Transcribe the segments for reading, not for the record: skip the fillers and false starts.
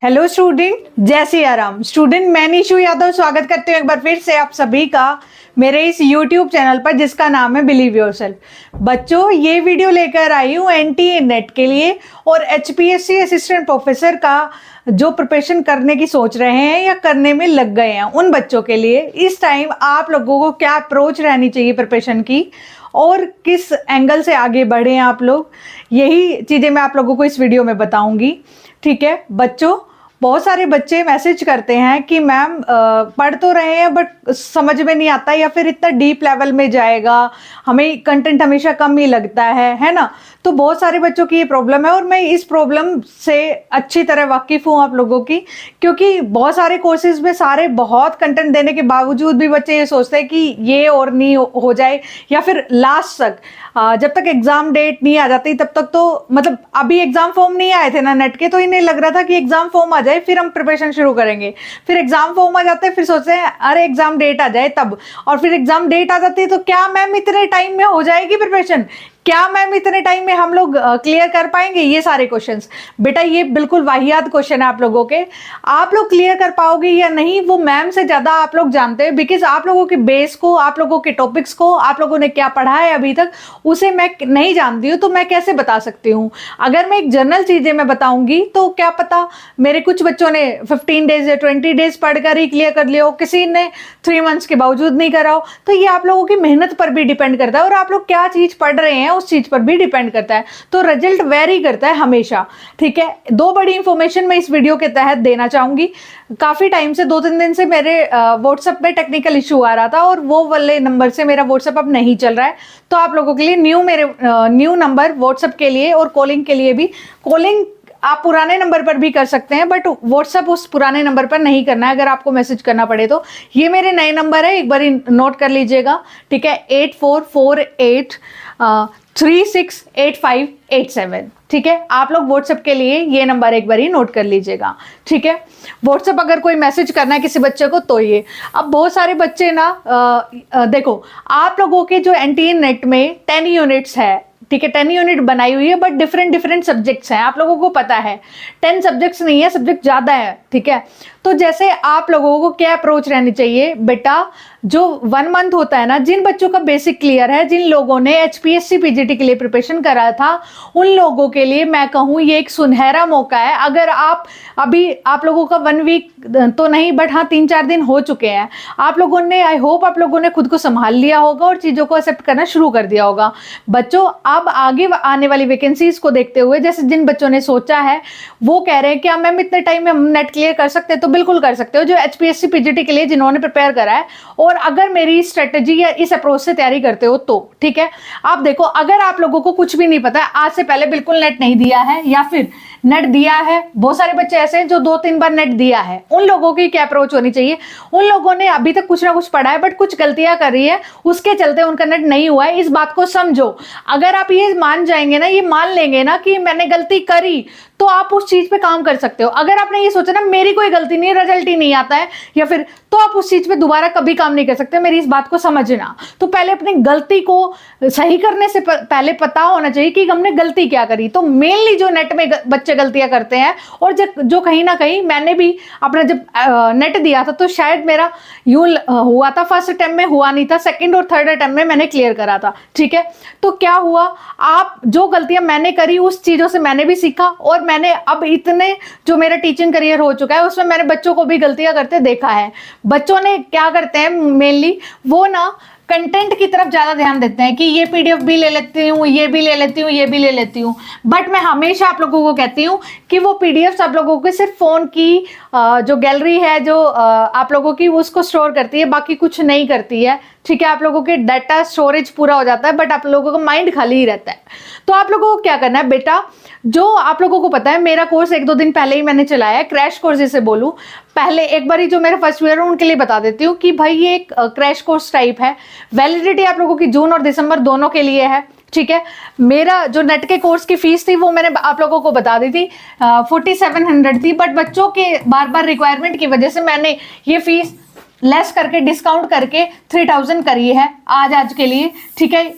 Hello student, जय Siya Ram. Student, मैं निशु यादव स्वागत करती हूँ एक बार फिर से आप सभी का मेरे इस यूट्यूब चैनल पर जिसका नाम है बिलीव योरसेल्फ। बच्चों, ये वीडियो लेकर आई हूँ एनटीए नेट के लिए और एचपीएससी असिस्टेंट प्रोफेसर का जो प्रिपरेशन करने की सोच रहे हैं या करने में लग गए हैं उन बच्चों के लिए इस टाइम आप लोगों को क्या अप्रोच रहनी चाहिए प्रिपरेशन की और किस एंगल से आगे बढ़े आप लोग, यही चीज़ें मैं आप लोगों को इस वीडियो में बताऊंगी। ठीक है बच्चों, बहुत सारे बच्चे मैसेज करते हैं कि मैम पढ़ तो रहे हैं बट समझ में नहीं आता या फिर इतना डीप लेवल में जाएगा, हमें कंटेंट हमेशा कम ही लगता है ना। तो बहुत सारे बच्चों की ये प्रॉब्लम है और मैं इस प्रॉब्लम से अच्छी तरह वाकिफ़ हूँ आप लोगों की, क्योंकि बहुत सारे कोर्सेज में सारे बहुत कंटेंट देने के बावजूद भी बच्चे ये सोचते हैं कि ये और नहीं हो जाए या फिर लास्ट तक जब तक एग्जाम डेट नहीं आ जाती तब तक, तो मतलब अभी एग्जाम फॉर्म नहीं आए थे ना नेट के, तो इन्हें लग रहा था कि एग्जाम फॉर्म आ जाए फिर हम प्रिपरेशन शुरू करेंगे। फिर एग्जाम फॉर्म आ जाते हैं, फिर सोचते हैं अरे एग्जाम डेट आ जाए तब, और फिर एग्जाम डेट आ जाती है तो क्या मैम इतने टाइम में हो जाएगी प्रिपरेशन, क्या मैम इतने टाइम में हम लोग क्लियर कर पाएंगे ये सारे क्वेश्चंस। बेटा ये बिल्कुल वाहियात क्वेश्चन है आप लोगों के, आप लोग क्लियर कर पाओगे या नहीं वो मैम से ज्यादा आप लोग जानते हैं, बिकॉज आप लोगों के बेस को, आप लोगों के टॉपिक्स को, आप लोगों ने क्या पढ़ा है अभी तक उसे मैं नहीं जानती हूँ, तो मैं कैसे बता सकती हूँ। अगर मैं एक जनरल चीजें मैं बताऊंगी तो क्या पता मेरे कुछ बच्चों ने 15 डेज या 20 डेज पढ़कर ही क्लियर कर लिया हो, किसी ने 3 मंथ्स के बावजूद नहीं करा हो। तो ये आप लोगों की मेहनत पर भी डिपेंड करता है और आप लोग क्या चीज पढ़ रहे हैं उस चीज पर भी डिपेंड करता है, तो रिजल्ट वेरी करता है हमेशा। ठीक है, दो बड़ी इंफॉर्मेशन मैं इस वीडियो के तहत देना चाहूंगी। काफी टाइम से 2-3 दिन से मेरे व्हाट्सएप में टेक्निकल इशू आ रहा था और वो वाले नंबर से मेरा व्हाट्सएप अब नहीं चल रहा है, तो आप लोगों के लिए न्यू नंबर व्हाट्सएप के लिए और कॉलिंग के लिए भी, कॉलिंग आप पुराने नंबर पर भी कर सकते हैं बट व्हाट्सएप उस पुराने नंबर पर नहीं करना है। अगर आपको मैसेज करना पड़े तो ये मेरे नए नंबर है, एक बार नोट कर लीजिएगा। ठीक है, 8448 368587। ठीक है, आप लोग व्हाट्सएप के लिए ये नंबर एक बार ही नोट कर लीजिएगा। ठीक है, व्हाट्सएप अगर कोई मैसेज करना है किसी बच्चे को तो ये। अब बहुत सारे बच्चे ना देखो, आप लोगों के जो एनटीए नेट में 10 यूनिट्स है, ठीक है 10 यूनिट बनाई हुई है बट डिफरेंट सब्जेक्ट्स हैं, आप लोगों को पता है 10 सब्जेक्ट्स नहीं है, सब्जेक्ट ज्यादा है। ठीक है, तो जैसे आप लोगों को क्या अप्रोच रहनी चाहिए बेटा, जो 1 मंथ होता है ना, जिन बच्चों का बेसिक क्लियर है, जिन लोगों ने एचपीएससी पीजीटी के लिए प्रिपरेशन करा था, उन लोगों के लिए मैं कहूँ ये एक सुनहरा मौका है। अगर आप अभी, आप लोगों का 1 वीक तो नहीं बट हाँ 3-4 दिन हो चुके हैं, आप लोगों ने, आई होप आप लोगों ने खुद को संभाल लिया होगा और चीज़ों को एक्सेप्ट करना शुरू कर दिया होगा। बच्चों अब आगे आने वाली वैकेंसीज को देखते हुए, जैसे जिन बच्चों ने सोचा है वो कह रहे हैं कि मैम इतने टाइम में हम नेट क्लियर कर सकते हैं, तो बिल्कुल कर सकते हो जो एचपीएससी पीजीटी के लिए जिन्होंने प्रिपेयर करा है। और अगर मेरी स्ट्रेटेजी या इस अप्रोच से तैयारी करते हो तो ठीक है, आप देखो अगर आप लोगों को कुछ भी नहीं पता है, आज से पहले बिल्कुल नेट नहीं दिया है या फिर नेट दिया है, बहुत सारे बच्चे ऐसे हैं जो 2-3 बार नेट दिया है, उन लोगों की क्या अप्रोच होनी चाहिए। उन लोगों ने अभी तक कुछ ना कुछ पढ़ा है बट कुछ गलतियां कर रही है, उसके चलते उनका नेट नहीं हुआ है, इस बात को समझो। अगर आप ये मान जाएंगे ना, ये मान लेंगे ना कि मैंने गलती करी, तो आप उस चीज पे काम कर सकते हो। अगर आपने ये सोचा ना मेरी कोई गलती नहीं है, रिजल्ट ही नहीं आता है या फिर, तो आप उस चीज पे दोबारा कभी काम नहीं कर सकते। मेरी इस बात को समझना, तो पहले अपनी गलती को सही करने से पहले पता होना चाहिए कि हमने गलती क्या करी। तो मेनली जो नेट में बच्चे गलतियां करते हैं, और जो कहीं ना कहीं मैंने भी अपना जब नेट दिया था तो शायद मेरा यूं हुआ था, फर्स्ट अटेम्प्ट में हुआ नहीं था, सेकंड और थर्ड अटेम्प्ट में मैंने क्लियर करा था। ठीक है, तो क्या हुआ, आप जो गलतियां मैंने करी उस चीजों से मैंने भी सीखा, और मैंने अब इतने जो मेरा टीचिंग करियर हो चुका है उसमें मैंने बच्चों को भी गलतियां करते देखा है। बच्चों ने क्या करते हैं मेनली, वो ना कंटेंट की तरफ ज्यादा ध्यान देते हैं कि ये पीडीएफ भी ले लेती हूँ, ये भी ले लेती हूँ, ये भी ले लेती हूँ। बट मैं हमेशा आप लोगों को कहती हूँ कि वो पीडीएफ आप लोगों को सिर्फ फोन की जो गैलरी है, जो आप लोगों की, उसको स्टोर करती है, बाकी कुछ नहीं करती है। ठीक है, आप लोगों के डाटा स्टोरेज पूरा हो जाता है बट आप लोगों का माइंड खाली ही रहता है। तो आप लोगों को क्या करना है बेटा, जो आप लोगों को पता है मेरा कोर्स 1-2 दिन पहले ही मैंने चलाया है, क्रैश कोर्स जिसे बोलूं। पहले एक बार ही जो मेरे फर्स्ट ईयर है उनके लिए बता देती हूँ कि भाई ये एक क्रैश कोर्स टाइप है। वैलिडिटी आप लोगों की जून और दिसंबर दोनों के लिए है। ठीक है, मेरा जो नेट के कोर्स की फीस थी वो मैंने आप लोगों को बता दी थी, 4700 थी, बट बच्चों के बार बार रिक्वायरमेंट की वजह से मैंने ये फीस लेस करके, डिस्काउंट करके 3000 करी है आज के लिए। ठीक है,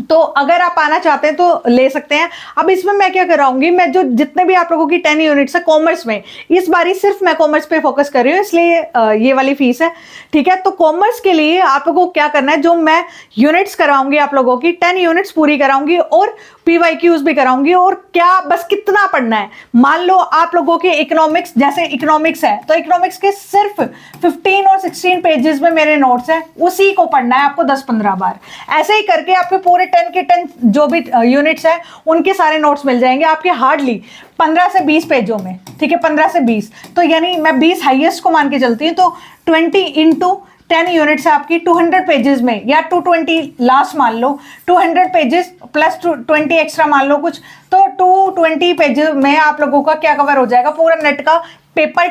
तो अगर आप आना चाहते हैं तो ले सकते हैं। अब इसमें मैं क्या कराऊंगी, मैं जो जितने भी आप लोगों की 10 यूनिट्स है कॉमर्स में, इस बारी सिर्फ मैं कॉमर्स पे फोकस कर रही हूँ, इसलिए ये वाली फीस है, ठीक है। तो कॉमर्स के लिए आप लोगों को क्या करना है, जो मैं यूनिट्स कराऊंगी आप लोगों की 10 यूनिट्स पूरी कराऊंगी और PYQs भी कराऊंगी। और क्या बस कितना पढ़ना है, मान लो आप लोगों के इकोनॉमिक्स, जैसे इकोनॉमिक्स है तो इकोनॉमिक्स के सिर्फ 15 और 16 पेजेस में मेरे नोट्स हैं, उसी को पढ़ना है आपको 10-15 बार। ऐसे ही करके आपके पूरे 10 के 10 जो भी यूनिट्स है उनके सारे नोट्स मिल जाएंगे आपके हार्डली 15 से 20 पेजों में, ठीक है, 15 से 20। तो यानी मैं 20 हाईएस्ट को मान के चलती हूँ, तो 20 इंटू 10 यूनिट्स है आपकी 200 पेजेस में, या 220 लास्ट मान लो, 200 पेजेस प्लस 20 एक्स्ट्रा मान लो कुछ, तो 220 पेजेस में आप लोगों का क्या कवर हो जाएगा, पूरा नेट का पेपर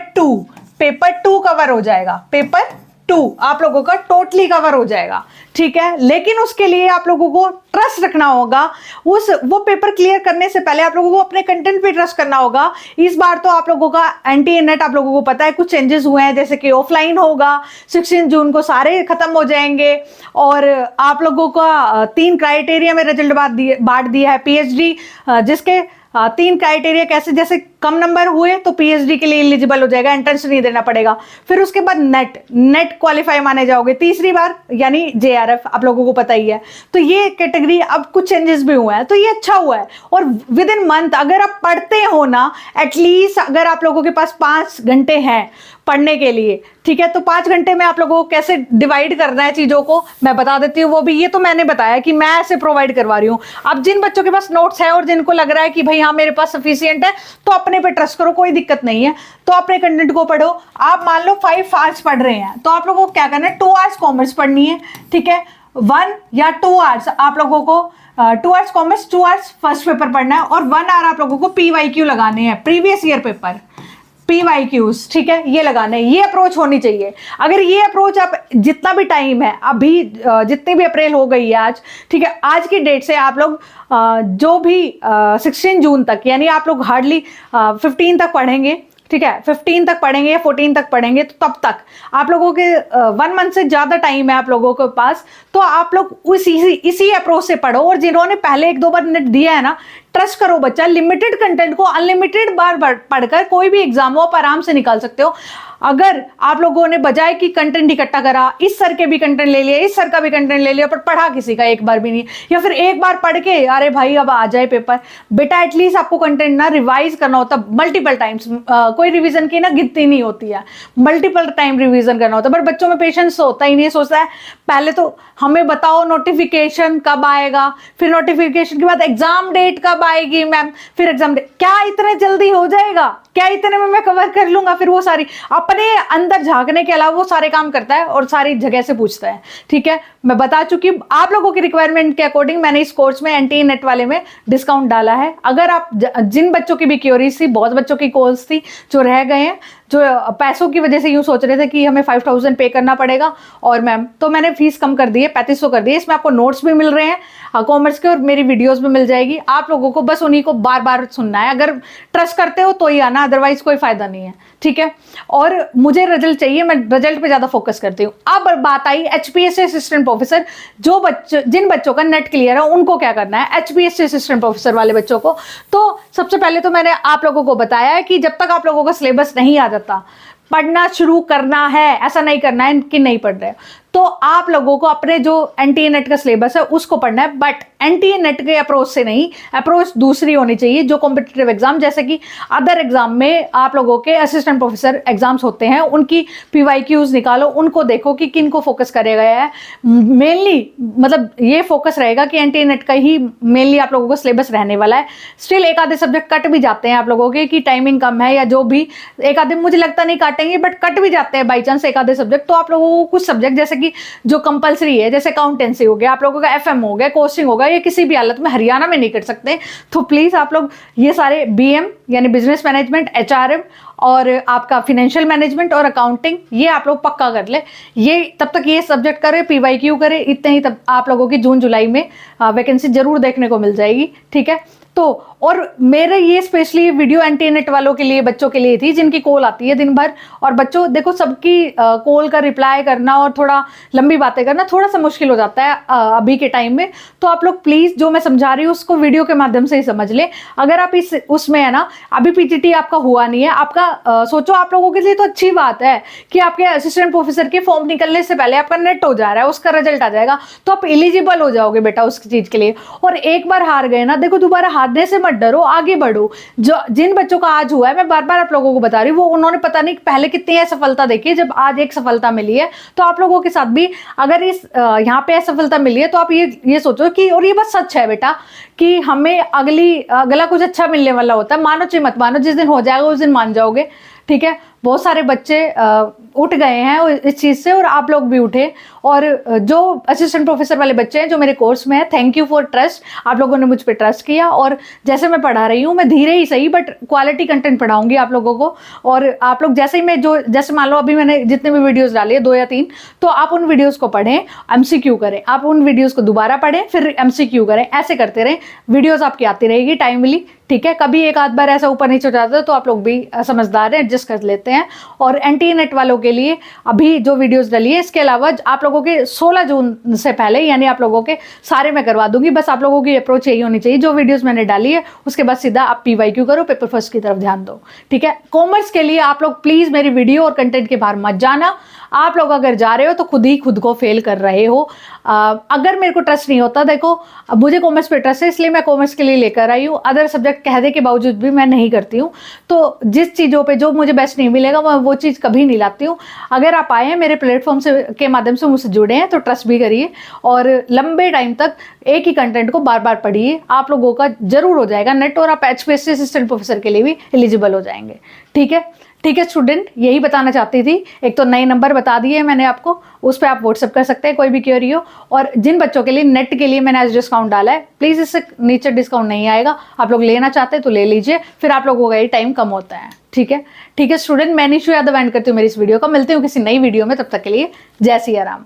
2 कवर हो जाएगा, पेपर 2 आप लोगों का टोटली कवर हो जाएगा, ठीक है। लेकिन उसके लिए आप लोगों को ट्रस्ट रखना होगा, वो पेपर क्लियर करने से पहले आप लोगों को अपने कंटेंट पे ट्रस्ट करना होगा। इस बार तो आप लोगों का एंटी नेट आप लोगों को पता है कुछ चेंजेस हुए हैं, जैसे कि ऑफलाइन होगा, 16 जून को सारे खत्म हो जाएंगे, और आप लोगों का 3 क्राइटेरिया में रिजल्ट बांट दिया है। PhD जिसके 3 क्राइटेरिया कैसे, जैसे कम नंबर हुए तो PhD के लिए एलिजिबल हो जाएगा, एंट्रेंस नहीं देना पड़ेगा। फिर उसके बाद नेट क्वालिफाई माने जाओगे तीसरी बार, यानी JRF आप लोगों को पता ही है। तो ये कैटेगरी अब कुछ चेंजेस भी हुए हैं, तो ये अच्छा हुआ है। और विद इन मंथ अगर आप पढ़ते हो ना, एटलीस्ट अगर आप लोगों के पास 5 घंटे हैं पढ़ने के लिए, ठीक है, तो 5 घंटे में आप लोगों को कैसे डिवाइड करना है चीज़ों को मैं बता देती हूँ। वो भी ये तो मैंने बताया कि मैं ऐसे प्रोवाइड करवा रही हूँ। अब जिन बच्चों के पास नोट्स है और जिनको लग रहा है कि भाई हाँ मेरे पास सफिशिएंट है, तो अपने पे ट्रस्ट करो, कोई दिक्कत नहीं है, तो अपने कंटेंट को पढ़ो। आप मान लो 5 आवर्स पढ़ रहे हैं, तो आप लोगों को क्या करना है, 2 आवर्स कॉमर्स पढ़नी है, ठीक है, 1 या 2 आवर्स आप लोगों को 2 hours commerce, 2 hours first paper पढ़ना है, और 1 आवर आप लोगों को PYQ लगाने हैं, प्रीवियस ईयर पेपर PYQs, ठीक है, ये लगाने, ये अप्रोच होनी चाहिए। अगर ये अप्रोच आप जितना भी टाइम है, अभी जितनी भी अप्रैल हो गई है आज, ठीक है, आज की डेट से आप लोग जो भी 16 जून तक, यानी आप लोग हार्डली 15 तक पढ़ेंगे, ठीक है, 15 तक पढ़ेंगे या 14 तक पढ़ेंगे, तो तब तक आप लोगों के 1 मंथ से ज़्यादा टाइम है आप लोगों के पास, तो आप लोग इसी अप्रोच से पढ़ो। और जिन्होंने पहले 1-2 बार नेट दिया है ना, ट्रस्ट करो बच्चा, लिमिटेड कंटेंट को अनलिमिटेड बार पढ़कर कोई भी एग्जाम हो आप आराम से निकाल सकते हो। अगर आप लोगों ने बजाय कि कंटेंट इकट्ठा करा, इस सर के भी कंटेंट ले लिया, इस सर का भी कंटेंट ले लिया, पर पढ़ा किसी का एक बार भी नहीं, या फिर एक बार पढ़ के अरे भाई अब आ जाए पेपर, बेटा एटलीस्ट आपको कंटेंट ना रिवाइज करना होता मल्टीपल टाइम्स। कोई रिवीजन की ना गिनती नहीं होती है, मल्टीपल टाइम रिवीजन करना होता है, बट बच्चों में पेशेंस होता ही नहीं, सोचता है पहले तो हमें बताओ नोटिफिकेशन कब आएगा, फिर नोटिफिकेशन के बाद एग्जाम डेट कब आएगी मैम, फिर एग्जाम डेट, क्या इतने जल्दी हो जाएगा, क्या इतने में मैं कवर कर लूंगा। फिर वो सारी अपने अंदर झांकने के अलावा वो सारे काम करता है और सारी जगह से पूछता है, ठीक है। मैं बता चुकी हूँ आप लोगों की रिक्वायरमेंट के अकॉर्डिंग मैंने इस कोर्स में एंटी नेट वाले में डिस्काउंट डाला है। अगर आप जिन बच्चों की भी क्यूरीज थी, बहुत बच्चों की कॉल्स थी जो रह गए हैं, जो पैसों की वजह से यूँ सोच रहे थे कि हमें 5000 पे करना पड़ेगा, और मैम तो मैंने फीस कम कर दी है, 3500 कर दी है। इसमें आपको नोट्स भी मिल रहे हैं कॉमर्स के, और मेरी वीडियोस भी मिल जाएगी। आप लोगों को बस उन्हीं को बार बार सुनना है, अगर ट्रस्ट करते हो तो ही आना, अदरवाइज कोई फायदा नहीं है, ठीक है। और मुझे रिजल्ट चाहिए, मैं रिजल्ट पे ज़्यादा फोकस करती हूँ। अब बात आई HPSC असिस्टेंट प्रोफेसर, जिन बच्चों का नेट क्लियर है उनको क्या करना है, HPSC असिस्टेंट प्रोफेसर वाले बच्चों को। तो सबसे पहले तो मैंने आप लोगों को बताया है कि जब तक आप लोगों का सिलेबस नहीं आ जाता, पढ़ना शुरू करना है, ऐसा नहीं करना है कि नहीं पढ़ रहे। तो आप लोगों को अपने जो एनटीए नेट का सिलेबस है उसको पढ़ना है, बट एनटीए नेट के अप्रोच से नहीं, अप्रोच दूसरी होनी चाहिए। जो कॉम्पिटिटिव एग्जाम जैसे कि अदर एग्जाम में आप लोगों के असिस्टेंट प्रोफेसर एग्जाम्स होते हैं, उनकी PYQs निकालो, उनको देखो कि किन को फोकस करे गया है। मेनली मतलब ये फोकस रहेगा कि एनटीए नेट का ही मेनली आप लोगों को सिलेबस रहने वाला है। स्टिल एक आधे सब्जेक्ट कट भी जाते हैं आप लोगों के कि टाइमिंग कम है या जो भी, एक आधे मुझे लगता नहीं काटेंगे, बट कट भी जाते हैं बाई चांस एक आधे सब्जेक्ट। तो आप लोगों को कुछ सब्जेक्ट जैसे कि जो कंपलसरी है, जैसे अकाउंटेंसी हो गया, आप लोगों का FM हो गया, कोचिंग होगा, ये किसी भी हालत में हरियाणा में नहीं कर सकते। तो प्लीज आप लोग ये सारे BM यानी बिजनेस मैनेजमेंट, HRM और आपका फिनेंशियल मैनेजमेंट और अकाउंटिंग, ये आप लोग पक्का कर ले। ये तब तक ये सब्जेक्ट करें, PYQ करें, इतने ही तब आप लोगों की जून जुलाई में वैकेंसी जरूर देखने को मिल जाएगी। ठीक है, तो और मेरे ये स्पेशली वीडियो एंटी नेट वालों के लिए, बच्चों के लिए थी जिनकी कॉल आती है दिन भर। और बच्चों देखो, सबकी कॉल का रिप्लाई करना और थोड़ा लंबी बातें करना थोड़ा सा मुश्किल हो जाता है अभी के टाइम में। तो आप लोग प्लीज जो मैं समझा रही हूँ उसको वीडियो के माध्यम से ही समझ लें। अगर आप इस उसमें है ना, अभी PTT आपका हुआ नहीं है, आपका सोचो आप लोगों के लिए तो अच्छी बात है कि आपके असिस्टेंट प्रोफेसर के फॉर्म निकलने से पहले आपका नेट हो जा रहा है, उसका रिजल्ट आ जाएगा, तो आप एलिजिबल हो जाओगे बेटा उस चीज के लिए। और एक बार हार गए ना, देखो दोबारा हारने से मत डरो, आगे बढ़ो। जो जिन बच्चों का आज हुआ है, मैं बार बार आप लोगों को बता रही हूँ, वो उन्होंने पता नहीं पहले कितनी असफलता देखी, जब आज एक सफलता मिली है। तो आप लोगों के साथ भी अगर इस यहाँ पे असफलता मिली है, तो आप ये सोचो कि, और ये बात सच है बेटा, कि हमें अगला कुछ अच्छा मिलने वाला होता है। मानो चाहे मत मानो, जिस दिन हो जाएगा उस दिन मान जाओगे। ठीक है, बहुत सारे बच्चे उठ गए हैं इस चीज़ से, और आप लोग भी उठे। और जो असिस्टेंट प्रोफेसर वाले बच्चे हैं जो मेरे कोर्स में है, थैंक यू फॉर ट्रस्ट। आप लोगों ने मुझ पर ट्रस्ट किया, और जैसे मैं पढ़ा रही हूँ, मैं धीरे ही सही बट क्वालिटी कंटेंट पढ़ाऊंगी आप लोगों को। और आप लोग जैसे ही मैं जैसे मान लो अभी मैंने जितने भी वीडियोस डाली है 2 या 3, तो आप उन वीडियोस को पढ़ें, MCQ करें, आप उन वीडियोस को दोबारा पढ़ें, फिर MCQ करें, ऐसे करते रहें, वीडियोस आपकी आती रहेगी टाइमली। ठीक है, कभी एक आध बार ऐसा ऊपर नीचे हो जाता है तो आप लोग भी समझदार हैं, एडजस्ट कर लेते हैं। और एंटी नेट वालों के लिए अभी जो वीडियोस डली है, इसके अलावा आप लोगों के 16 जून से पहले, यानी आप लोगों के सारे मैं करवा दूंगी। बस आप लोगों की अप्रोच यही होनी चाहिए, जो वीडियोस मैंने डाली है उसके बाद सीधा आप PYQ करो, पेपर फर्स्ट की तरफ ध्यान दो। ठीक है, कॉमर्स के लिए आप लोग प्लीज मेरी वीडियो और कंटेंट के बाहर मत जाना। आप लोग अगर जा रहे हो तो खुद ही खुद को फेल कर रहे हो। अगर मेरे को ट्रस्ट नहीं होता, देखो अब मुझे कॉमर्स पे ट्रस्ट है, इसलिए मैं कॉमर्स के लिए लेकर आई हूँ। अदर सब्जेक्ट कहने के बावजूद भी मैं नहीं करती हूँ। तो जिस चीज़ों पे जो मुझे बेस्ट नहीं मिलेगा, मैं वो चीज़ कभी नहीं लाती हूँ। अगर आप आए हैं मेरे प्लेटफॉर्म से के माध्यम से मुझसे जुड़े हैं, तो ट्रस्ट भी करिए और लंबे टाइम तक एक ही कंटेंट को बार बार पढ़िए। आप लोगों का जरूर हो जाएगा नेट, और आप HPSC असिस्टेंट प्रोफेसर के लिए भी एलिजिबल हो जाएंगे। ठीक है, ठीक है स्टूडेंट, यही बताना चाहती थी। एक तो नए नंबर बता दिए मैंने आपको, उस पर आप व्हाट्सअप कर सकते हैं कोई भी क्वेरी हो। और जिन बच्चों के लिए नेट के लिए मैंने आज डिस्काउंट डाला है, प्लीज़ इससे नीचे डिस्काउंट नहीं आएगा। आप लोग लेना चाहते हैं तो ले लीजिए, फिर आप लोगों का ये टाइम कम होता है। ठीक है, ठीक है स्टूडेंट, मैं निशु यादव एंड करती हूँ मेरी इस वीडियो का। मिलती हूँ किसी नई वीडियो में, तब तक के लिए जय सिया राम।